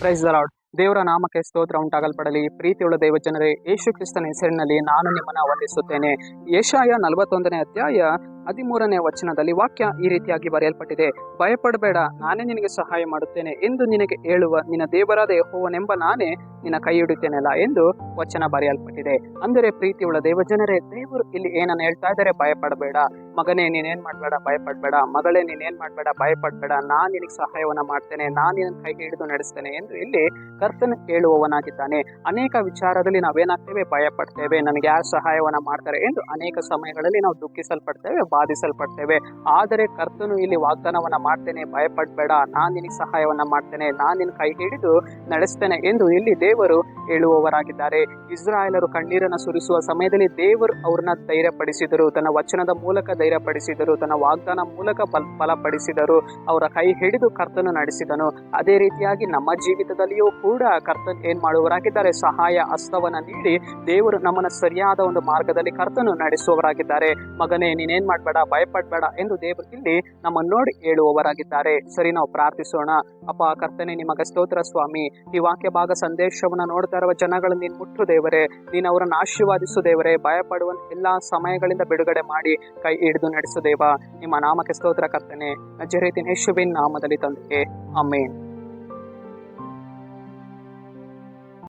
Praise the lord. ದೇವರ ನಾಮಕ್ಕೆ ಸ್ತೋತ್ರ ಉಂಟಾಗಲ್ಪಡಲಿ. ಪ್ರೀತಿಯುಳ್ಳ ದೇವ ಜನರೇ, ಯೇಸು ಕ್ರಿಸ್ತನ ಹೆಸರಿನಲ್ಲಿ ನಾನು ನಿಮ್ಮನ್ನು ವಂದಿಸುತ್ತೇನೆ. ಯೆಶಾಯ 41ನೇ ಅಧ್ಯಾಯ 13ನೇ ವಚನದಲ್ಲಿ ವಾಕ್ಯ ಈ ರೀತಿಯಾಗಿ ಬರೆಯಲ್ಪಟ್ಟಿದೆ. ಭಯಪಡಬೇಡ, ನಾನೇ ನಿನಗೆ ಸಹಾಯ ಮಾಡುತ್ತೇನೆ ಎಂದು ನಿನಗೆ ಹೇಳುವ ನಿನ್ನ ದೇವರಾದ ಯೆಹೋವನೆಂಬ ನಾನೇ ನಿನ್ನ ಕೈ ಹಿಡಿತೇನಲ್ಲ ಎಂದು ವಚನ ಬರೆಯಲ್ಪಟ್ಟಿದೆ. ಅಂದರೆ ಪ್ರೀತಿಯುಳ್ಳ ದೇವ ಜನರೇ, ದೇವರು ಇಲ್ಲಿ ಏನನ್ನು ಹೇಳ್ತಾ ಇದ್ದಾರೆ? ಭಯಪಡಬೇಡ ಮಗನೇ, ನೀನೇನ್ ಮಾಡಬೇಡ, ಭಯಪಡಬೇಡ ಮಗಳೇ, ನೀನೇನ್ ಮಾಡಬೇಡ, ಭಯಪಡಬೇಡ, ನಾನು ನಿನಗೆ ಸಹಾಯವನ್ನ ಮಾಡ್ತೇನೆ, ನಾನು ನಿನ್ನ ಕೈ ಹಿಡಿದು ನಡೆಸ್ತೇನೆ ಎಂದು ಇಲ್ಲಿ ಕರ್ತನು ಹೇಳುವವನಾಗಿದ್ದಾನೆ. ಅನೇಕ ವಿಚಾರದಲ್ಲಿ ನಾವೇನಾಗ್ತೇವೆ? ಭಯಪಡ್ತೇವೆ. ನನಗೆ ಯಾರು ಸಹಾಯವನ್ನ ಮಾಡ್ತಾರೆ ಎಂದು ಅನೇಕ ಸಮಯಗಳಲ್ಲಿ ನಾವು ದುಃಖಿಸಲ್ಪಡ್ತೇವೆ, ಬಾಧಿಸಲ್ಪಡ್ತೇವೆ. ಆದರೆ ಕರ್ತನು ಇಲ್ಲಿ ವಾಗ್ದಾನವನ್ನ ಮಾಡ್ತೇನೆ, ಭಯಪಡಬೇಡ, ನಾನು ನಿನಗೆ ಸಹಾಯವನ್ನ ಮಾಡ್ತೇನೆ, ನಾನು ನಿನ್ನ ಕೈ ಹಿಡಿದು ನಡೆಸ್ತೇನೆ ಎಂದು ಇಲ್ಲಿ ದೇವರು ಹೇಳುವವರಾಗಿದ್ದಾರೆ. ಇಸ್ರಾಯೇಲರು ಕಣ್ಣೀರನ್ನು ಸುರಿಸುವ ಸಮಯದಲ್ಲಿ ದೇವರು ಅವ್ರನ್ನ ಧೈರ್ಯಪಡಿಸಿದರು, ತನ್ನ ವಚನದ ಮೂಲಕ ಧೈರ್ಯಪಡಿಸಿದರು, ತನ್ನ ವಾಗ್ದಾನ ಮೂಲಕ ಬಲಪಡಿಸಿದರು, ಅವರ ಕೈ ಹಿಡಿದು ಕರ್ತನು ನಡೆಸಿದನು. ಅದೇ ರೀತಿಯಾಗಿ ನಮ್ಮ ಜೀವಿತದಲ್ಲಿಯೂ ಕೂಡ ಕರ್ತನ್ ಏನ್ ಮಾಡುವವರಾಗಿದ್ದಾರೆ? ಸಹಾಯ ಹಸ್ತವನ್ನ ನೀಡಿ ದೇವರು ನಮ್ಮನ್ನ ಸರಿಯಾದ ಒಂದು ಮಾರ್ಗದಲ್ಲಿ ಕರ್ತನು ನಡೆಸುವವರಾಗಿದ್ದಾರೆ. ಮಗನೇ, ನೀನೇನ್ ಮಾಡಬೇಡ, ಭಯಪಡಬೇಡ ಎಂದು ದೇವರು ಇಲ್ಲಿ ನಮ್ಮನ್ನು ನೋಡಿ ಹೇಳುವವರಾಗಿದ್ದಾರೆ. ಸರಿ, ನಾವು ಪ್ರಾರ್ಥಿಸೋಣ. ಅಪ್ಪ ಕರ್ತನೆ, ನಿಮಗೆ ಸ್ತೋತ್ರ ಸ್ವಾಮಿ. ಈ ವಾಕ್ಯ ಭಾಗ ಸಂದೇಶವನ್ನ ನೋಡ್ತಾ ಇರುವ ಜನಗಳನ್ನು ನೀನು ಮುಟ್ಟು ದೇವರೇ, ನೀನು ಅವರನ್ನು ಆಶೀರ್ವಾದಿಸು ದೇವರೇ. ಭಯಪಡುವ ಎಲ್ಲಾ ಸಮಯಗಳಿಂದ ಬಿಡುಗಡೆ ಮಾಡಿ ಕೈ ಹಿಡಿದು ನಡೆಸು ದೇವ. ನಿಮ್ಮ ನಾಮಕ್ಕೆ ಸ್ತೋತ್ರ ಕರ್ತನೆ, ನಜರೇತಿನ ಯೇಸುವಿನ ನಾಮದಲ್ಲಿ ತಂದೆ, ಆಮೆನ್.